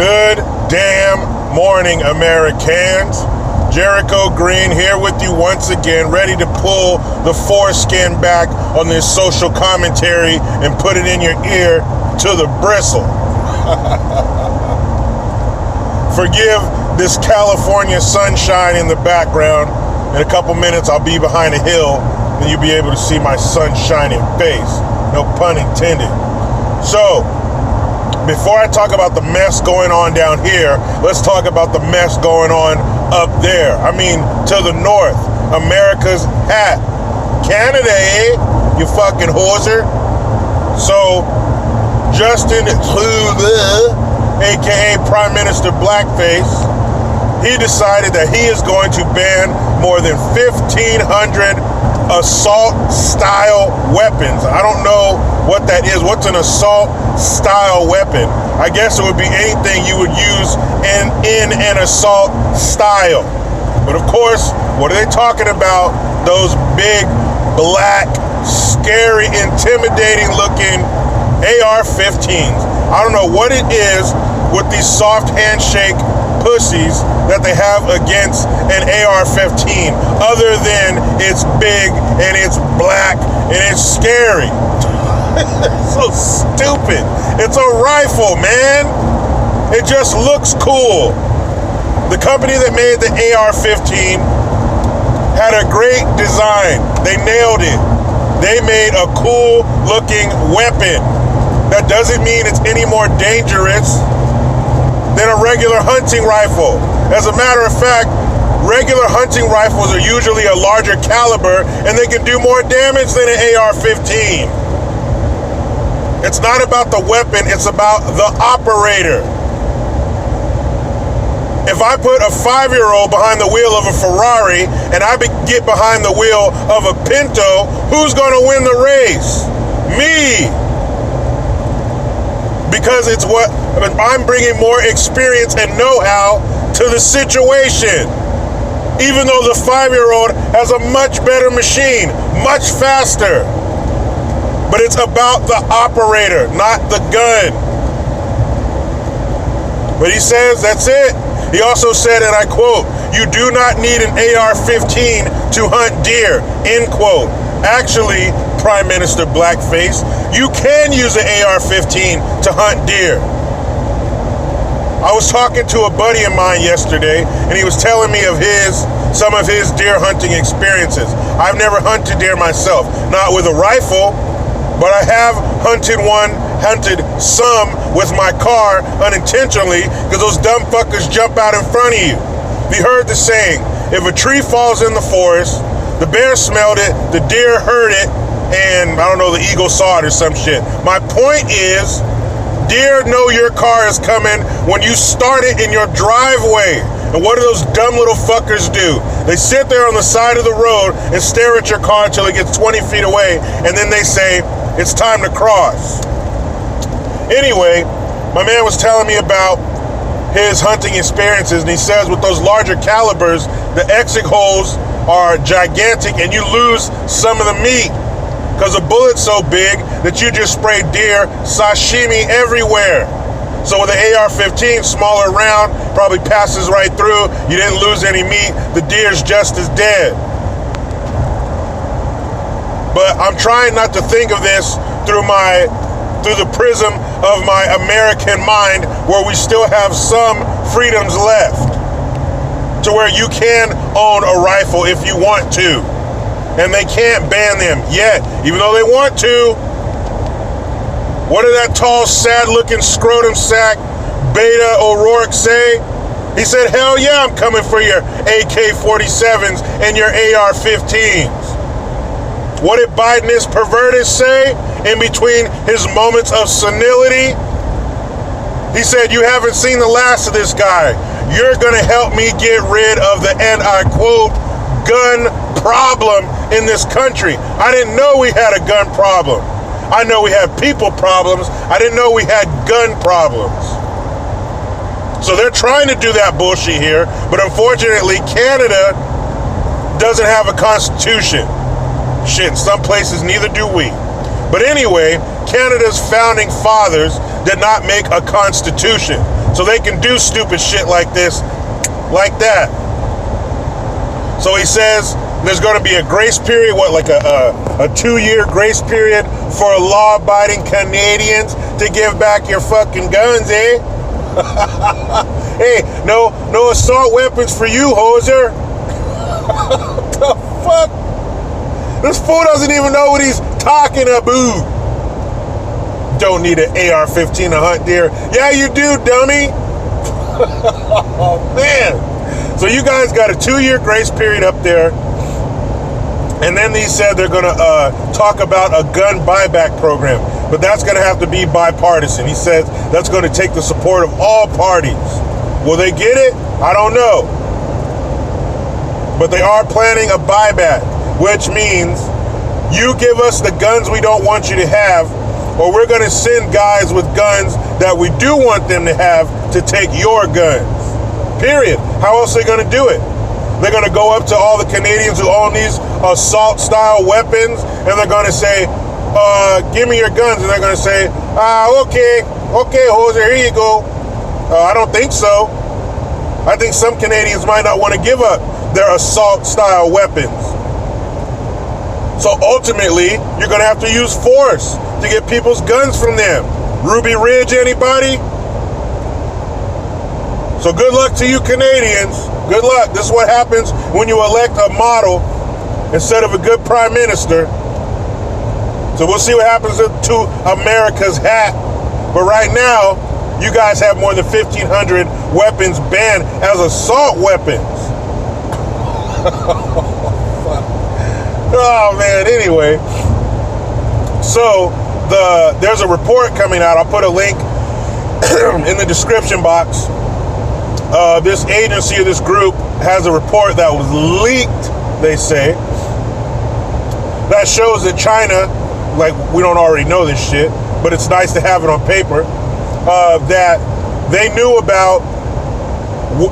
Good damn morning, Americans. Jericho Green here with you once again, ready to pull the foreskin back on this social commentary and put it in your ear to the bristle. Forgive this California sunshine in the background. In a couple minutes, I'll be behind a hill and you'll be able to see my sun-shining face. No pun intended. So, before I talk about the mess going on down here, let's talk about the mess going on up there. I mean, to the north. America's hat. Canada, eh? You fucking hoser. So, Justin Trudeau, aka Prime Minister Blackface, he decided that he is going to ban more than 1,500 assault-style weapons. I don't know what that is. What's an assault-style weapon? I guess it would be anything you would use in an assault style. But of course, what are they talking about? Those big, black, scary, intimidating-looking AR-15s. I don't know what it is with these soft handshake pussies that they have against an AR-15, other than it's big and it's black and it's scary. It's so stupid. It's a rifle, man. It just looks cool. The company that made the AR-15 had a great design. They nailed it. They made a cool looking weapon. That doesn't mean it's any more dangerous than a regular hunting rifle. As a matter of fact, regular hunting rifles are usually a larger caliber and they can do more damage than an AR-15. It's not about the weapon, it's about the operator. If I put a 5-year-old behind the wheel of a Ferrari and I get behind the wheel of a Pinto, who's gonna win the race? Me! Because I'm bringing more experience and know-how to the situation. Even though the 5-year-old has a much better machine, much faster. But it's about the operator, not the gun. But he says that's it. He also said, and I quote, "You do not need an AR-15 to hunt deer," end quote. Actually, Prime Minister Blackface, you can use an AR-15 to hunt deer. I was talking to a buddy of mine yesterday, and he was telling me of some of his deer hunting experiences. I've never hunted deer myself, not with a rifle, but I have hunted some with my car unintentionally because those dumb fuckers jump out in front of you. You heard the saying, if a tree falls in the forest, the bear smelled it, the deer heard it, and I don't know, the eagle saw it or some shit. My point is, deer know your car is coming when you start it in your driveway. And what do those dumb little fuckers do? They sit there on the side of the road and stare at your car until it gets 20 feet away, and then they say, it's time to cross. Anyway, my man was telling me about his hunting experiences, and he says with those larger calibers, the exit holes are gigantic and you lose some of the meat because the bullet's so big that you just spray deer sashimi everywhere. So with the AR-15, smaller round, probably passes right through. You didn't lose any meat. The deer's just as dead. But I'm trying not to think of this through the prism of my American mind, where we still have some freedoms left to where you can own a rifle if you want to. And they can't ban them yet, even though they want to. What did that tall, sad-looking scrotum sack Beta O'Rourke say? He said, hell yeah, I'm coming for your AK-47s and your AR-15s. What did Biden's perverted say in between his moments of senility? He said, you haven't seen the last of this guy. You're going to help me get rid of the, and I quote, gun problem in this country. I didn't know we had a gun problem. I know we have people problems. I didn't know we had gun problems. So they're trying to do that bullshit here, but unfortunately, Canada doesn't have a constitution. Shit, in some places, neither do we. But anyway, Canada's founding fathers did not make a constitution. So they can do stupid shit like this, like that. So he says there's going to be a grace period, like a 2-year grace period for law-abiding Canadians to give back your fucking guns, eh? Hey, no assault weapons for you, hoser. What the fuck? This fool doesn't even know what he's talking about. Don't need an AR-15 to hunt deer. Yeah, you do, dummy. Oh, man. So you guys got a 2-year grace period up there. And then he said they're going to talk about a gun buyback program. But that's going to have to be bipartisan. He says that's going to take the support of all parties. Will they get it? I don't know. But they are planning a buyback, which means you give us the guns we don't want you to have, or we're going to send guys with guns that we do want them to have to take your guns. Period. How else are they going to do it? They're going to go up to all the Canadians who own these assault-style weapons, and they're going to say, give me your guns. And they're going to say, okay, hoser, here you go. I don't think so. I think some Canadians might not want to give up their assault-style weapons. So ultimately, you're going to have to use force to get people's guns from them. Ruby Ridge, anybody? So good luck to you Canadians. Good luck. This is what happens when you elect a model instead of a good prime minister. So we'll see what happens to America's hat. But right now, you guys have more than 1,500 weapons banned as assault weapons. Oh, man. Anyway, so there's a report coming out. I'll put a link in the description box. This agency or this group has a report that was leaked, they say, that shows that China, like, we don't already know this shit, but it's nice to have it on paper, that they knew about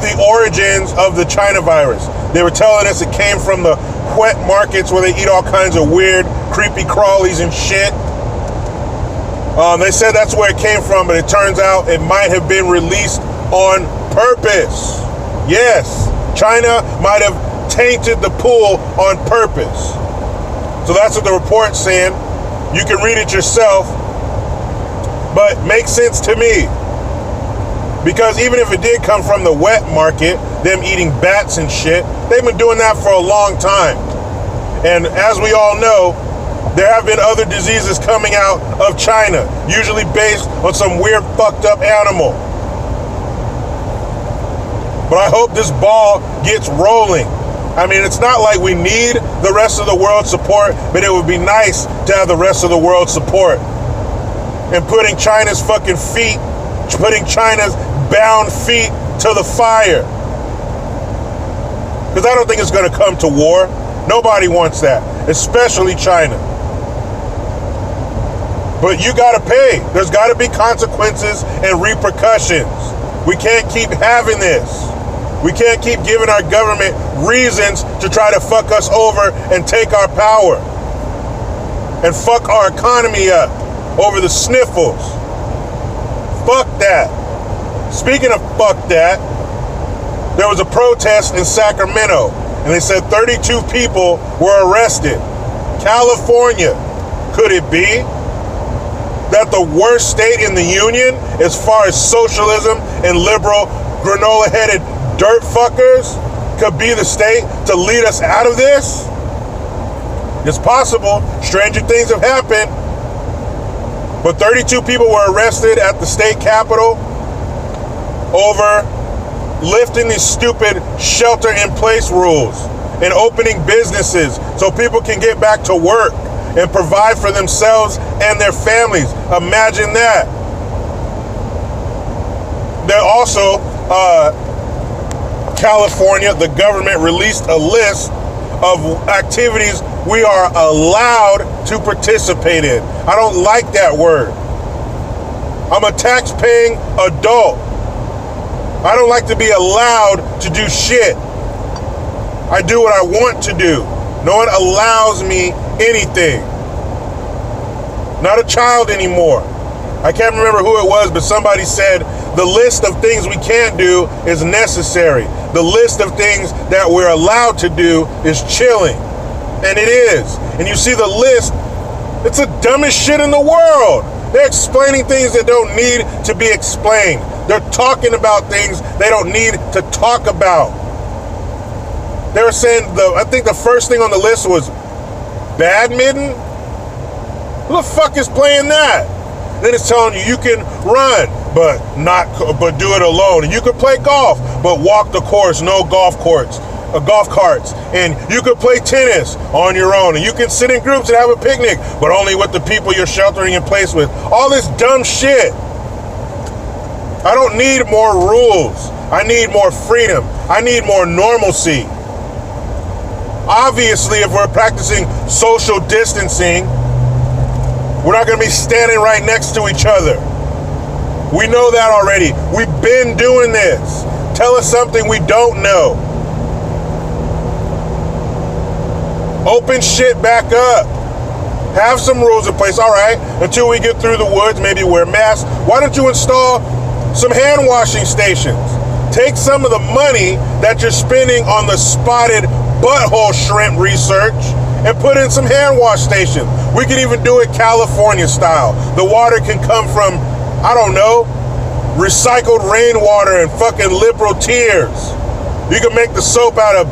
the origins of the China virus. They were telling us it came from the wet markets where they eat all kinds of weird, creepy crawlies and shit. They said that's where it came from, but it turns out it might have been released on purpose. Yes, China might have tainted the pool on purpose. So that's what the report's saying. You can read it yourself, but makes sense to me. Because even if it did come from the wet market, them eating bats and shit, they've been doing that for a long time. And as we all know, there have been other diseases coming out of China, usually based on some weird fucked up animal. But I hope this ball gets rolling. I mean, it's not like we need the rest of the world's support, but it would be nice to have the rest of the world's support. And putting China's fucking feet, putting China's bound feet to the fire. Because I don't think it's going to come to war. Nobody wants that, especially China. But you got to pay. There's got to be consequences and repercussions. We can't keep having this. We can't keep giving our government reasons to try to fuck us over and take our power. And fuck our economy up over the sniffles. Fuck that. Speaking of fuck that, there was a protest in Sacramento, and they said 32 people were arrested. California, could it be that the worst state in the union as far as socialism and liberal granola-headed dirt fuckers could be the state to lead us out of this? It's possible. Stranger things have happened. But 32 people were arrested at the state capitol over lifting these stupid shelter-in-place rules and opening businesses so people can get back to work and provide for themselves and their families. Imagine that. There also, California, the government released a list of activities we are allowed to participate in. I don't like that word. I'm a tax-paying adult. I don't like to be allowed to do shit. I do what I want to do. No one allows me anything. Not a child anymore. I can't remember who it was, but somebody said the list of things we can't do is necessary. The list of things that we're allowed to do is chilling. And it is. And you see the list, it's the dumbest shit in the world. They're explaining things that don't need to be explained. They're talking about things they don't need to talk about. They were saying, I think the first thing on the list was badminton. Who the fuck is playing that? Then it's telling you can run, but do it alone. And you can play golf, but walk the course, no golf carts. And you can play tennis on your own. And you can sit in groups and have a picnic, but only with the people you're sheltering in place with. All this dumb shit. I don't need more rules. I need more freedom. I need more normalcy. Obviously, if we're practicing social distancing, we're not going to be standing right next to each other. We know that already. We've been doing this. Tell us something we don't know. Open shit back up. Have some rules in place. All right, until we get through the woods, maybe wear masks. Why don't you install some hand washing stations? Take some of the money that you're spending on the spotted butthole shrimp research and put in some hand wash stations. We can even do it California style. The water can come from, I don't know, recycled rainwater and fucking liberal tears. You can make the soap out of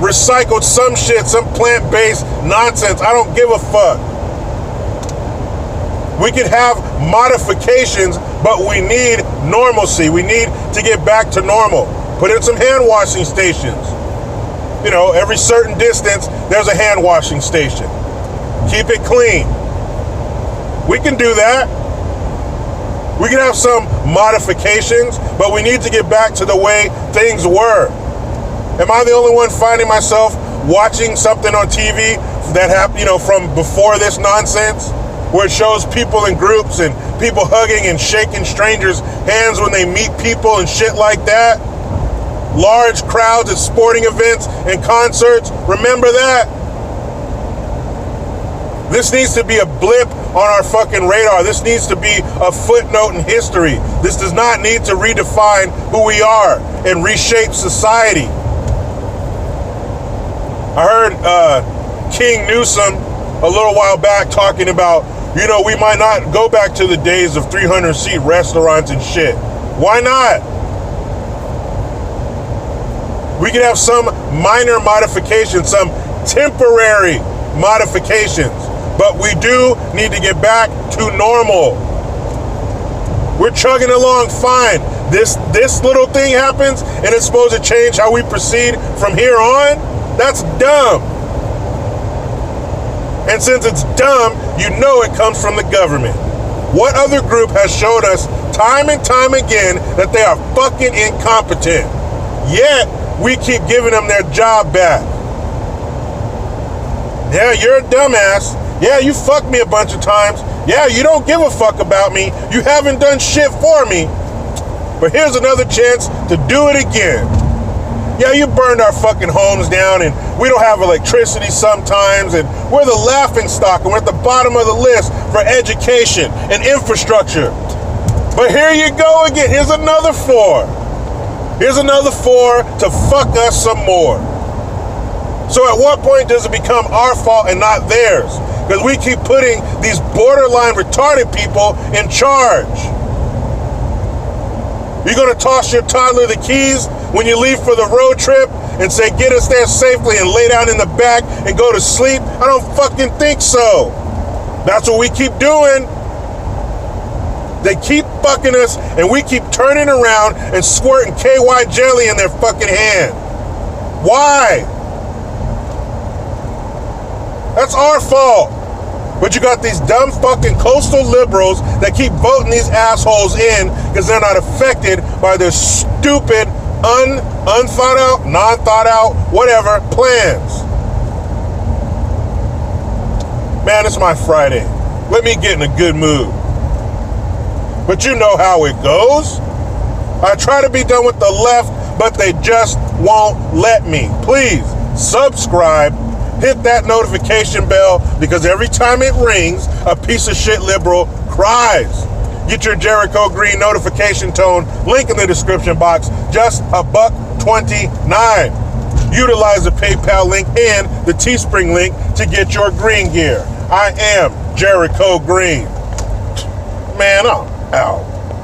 recycled some shit, some plant-based nonsense. I don't give a fuck. We can have modifications, but we need normalcy. We need to get back to normal. Put in some hand washing stations. You know, every certain distance, there's a hand washing station. Keep it clean. We can do that. We can have some modifications, but we need to get back to the way things were. Am I the only one finding myself watching something on TV that happened, from before this nonsense, where it shows people in groups and people hugging and shaking strangers' hands when they meet people and shit like that? Large crowds at sporting events and concerts. Remember that? This needs to be a blip on our fucking radar. This needs to be a footnote in history. This does not need to redefine who we are and reshape society. I heard King Newsom a little while back talking about, we might not go back to the days of 300-seat restaurants and shit. Why not? We can have some minor modifications, some temporary modifications, but we do need to get back to normal. We're chugging along fine. This little thing happens and it's supposed to change how we proceed from here on? That's dumb. And since it's dumb, it comes from the government. What other group has showed us time and time again that they are fucking incompetent? Yet, we keep giving them their job back. Yeah, you're a dumbass. Yeah, you fucked me a bunch of times. Yeah, you don't give a fuck about me. You haven't done shit for me. But here's another chance to do it again. Yeah, you burned our fucking homes down and we don't have electricity sometimes and we're the laughing stock and we're at the bottom of the list for education and infrastructure. But here you go again. Here's another 4. Here's another 4 to fuck us some more. So at what point does it become our fault and not theirs? Because we keep putting these borderline retarded people in charge. You're going to toss your toddler the keys when you leave for the road trip and say, get us there safely and lay down in the back and go to sleep? I don't fucking think so. That's what we keep doing. They keep fucking us and we keep turning around and squirting KY jelly in their fucking hand. Why? That's our fault. But you got these dumb fucking coastal liberals that keep voting these assholes in because they're not affected by their stupid, unthought out, non-thought out, whatever plans. Man, it's my Friday. Let me get in a good mood. But you know how it goes. I try to be done with the left, but they just won't let me. Please subscribe, hit that notification bell, because every time it rings, a piece of shit liberal cries. Get your Jericho Green notification tone, link in the description box, just $1.29. Utilize the PayPal link and the Teespring link to get your green gear. I am Jericho Green. Man, I'm out.